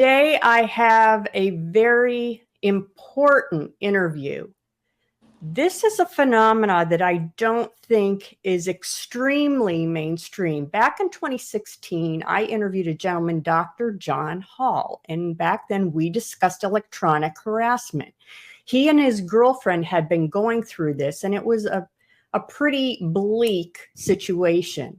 Today, I have a very important interview. This is a phenomena that I don't think is extremely mainstream. Back in 2016, I interviewed a gentleman, Dr. John Hall, and back then we discussed electronic harassment. He and his girlfriend had been going through this, and it was a pretty bleak situation.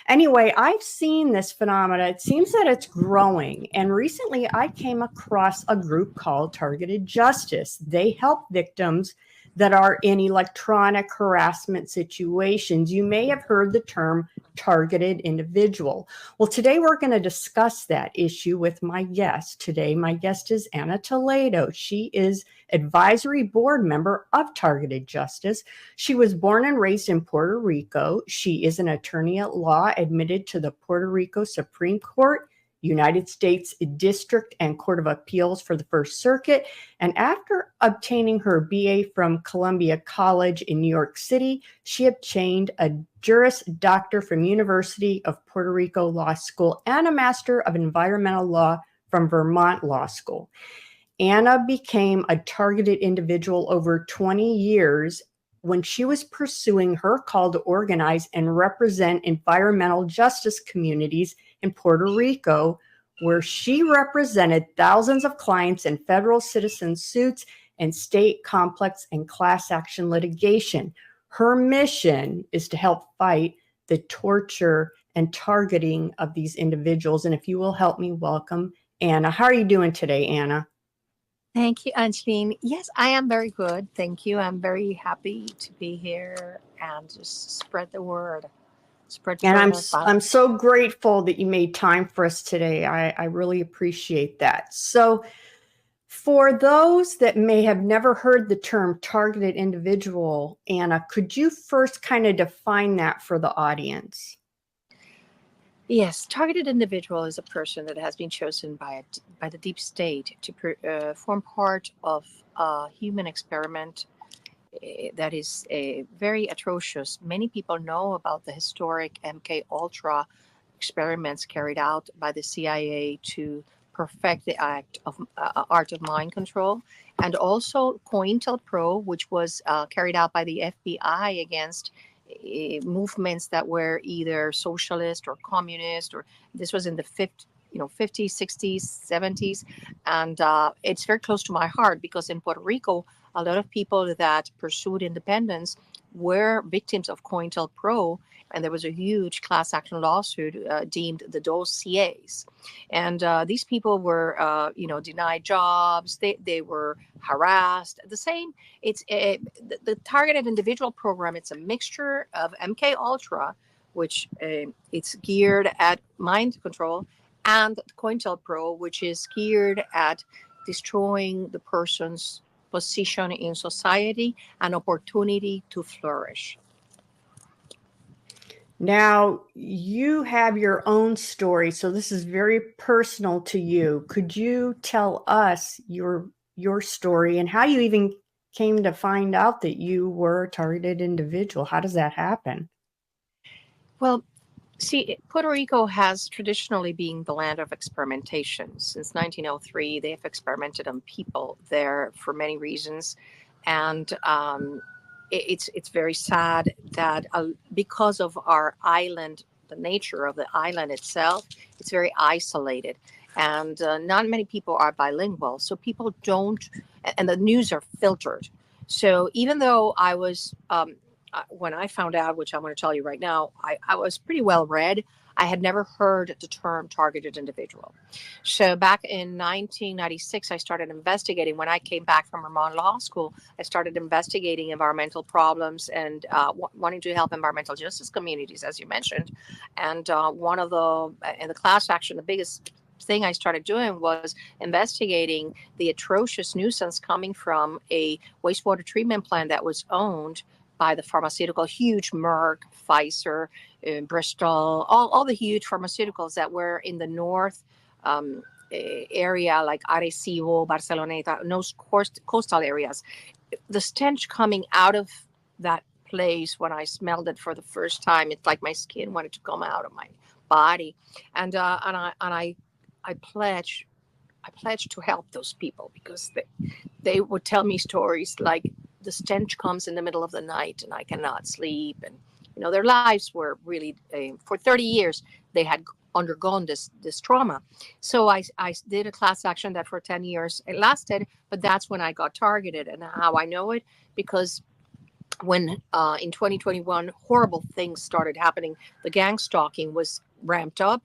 Anyway, I've seen this phenomena. It seems that it's growing. And recently I came across a group called Targeted Justice. They help victims that are in electronic harassment situations. You may have heard the term targeted individual. Well, today we're going to discuss that issue with my guest. Today, my guest is Anna Toledo. She is advisory board member of Targeted Justice. She was born and raised in Puerto Rico. She is an attorney at law admitted to the Puerto Rico Supreme Court, United States District and Court of Appeals for the First Circuit. And after obtaining her BA from Columbia College in New York City, she obtained a Juris Doctor from University of Puerto Rico Law School and a Master of Environmental Law from Vermont Law School. Anna became a targeted individual over 20 years when she was pursuing her call to organize and represent environmental justice communities in Puerto Rico, where she represented thousands of clients in federal citizen suits and state complex and class action litigation. Her mission is to help fight the torture and targeting of these individuals. And if you will help me welcome Anna. How are you doing today, Anna? Thank you, Angeline. Yes, I am very good. Thank you. I'm very happy to be here and just spread the word. And I'm so grateful that you made time for us today. I really appreciate that. So for those that may have never heard the term targeted individual, Anna, could you first kind of define that for the audience? Yes, targeted individual is a person that has been chosen by the deep state to form part of a human experiment that is very atrocious. Many people know about the historic MK Ultra experiments carried out by the CIA to perfect the art of mind control, and also COINTELPRO, which was carried out by the FBI against movements that were either socialist or communist, or this was in the 50s, 60s, 70s. And it's very close to my heart because in Puerto Rico, a lot of people that pursued independence were victims of COINTELPRO, and there was a huge class action lawsuit deemed the dossiers. And these people were, denied jobs. They were harassed. The same. It's the targeted individual program. It's a mixture of MK Ultra, which it's geared at mind control, and COINTELPRO, which is geared at destroying the person's position in society and opportunity to flourish. Now, you have your own story, so this is very personal to you. Could you tell us your story and how you even came to find out that you were a targeted individual? How does that happen? Well, see, Puerto Rico has traditionally been the land of experimentation. Since 1903, they have experimented on people there for many reasons. And it's very sad that because of our island, the nature of the island itself, it's very isolated. And not many people are bilingual. So people don't, and the news are filtered. So even though I was... when I found out, which I'm going to tell you right now, I was pretty well read. I had never heard the term targeted individual. So back in 1996, I started investigating. When I came back from Vermont Law School, I started investigating environmental problems and wanting to help environmental justice communities, as you mentioned. And in the class action, the biggest thing I started doing was investigating the atrocious nuisance coming from a wastewater treatment plant that was owned by the pharmaceutical, huge Merck, Pfizer, Bristol, all the huge pharmaceuticals that were in the north area, like Arecibo, Barceloneta, those coastal areas. The stench coming out of that place, when I smelled it for the first time, it's like my skin wanted to come out of my body. And I pledged I pledged to help those people because they would tell me stories like the stench comes in the middle of the night and I cannot sleep. And, their lives were really, for 30 years, they had undergone this trauma. So I did a class action that for 10 years it lasted, but that's when I got targeted. And how I know it, because when in 2021 horrible things started happening, the gang stalking was ramped up.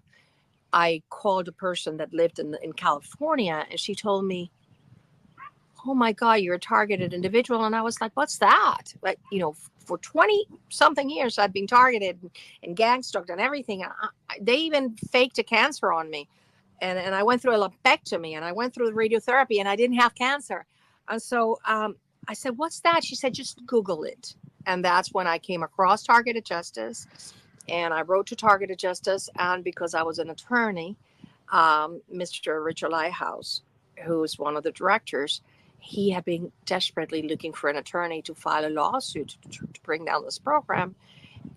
I called a person that lived in California, and she told me, "Oh my God, you're a targeted individual." And I was like, "What's that?" Like, for 20 something years, I'd been targeted and gang stalked and everything. They even faked a cancer on me. And I went through a lumpectomy and I went through radiotherapy and I didn't have cancer. And so I said, "What's that?" She said, "Just Google it." And that's when I came across Targeted Justice. And I wrote to Targeted Justice. And because I was an attorney, Mr. Richard Lighthouse, who is one of the directors, he had been desperately looking for an attorney to file a lawsuit to bring down this program.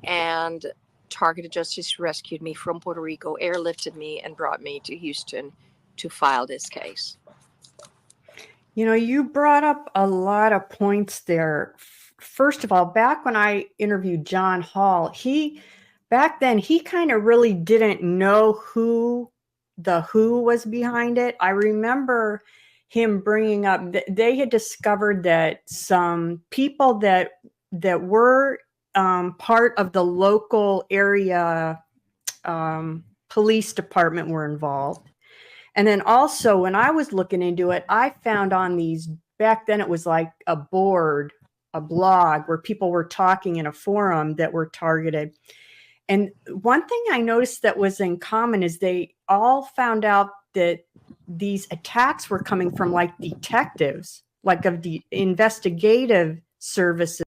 And Targeted Justice rescued me from Puerto Rico, airlifted me, and brought me to Houston to file this case. You brought up a lot of points there. First of all, back when I interviewed John Hall, back then he kind of really didn't know who was behind it. I remember him bringing up they had discovered that some people that were part of the local area police department were involved. And then also when I was looking into it, I found on these, back then it was like a blog where people were talking in a forum that were targeted. And one thing I noticed that was in common is they all found out that these attacks were coming from like detectives, like of the investigative services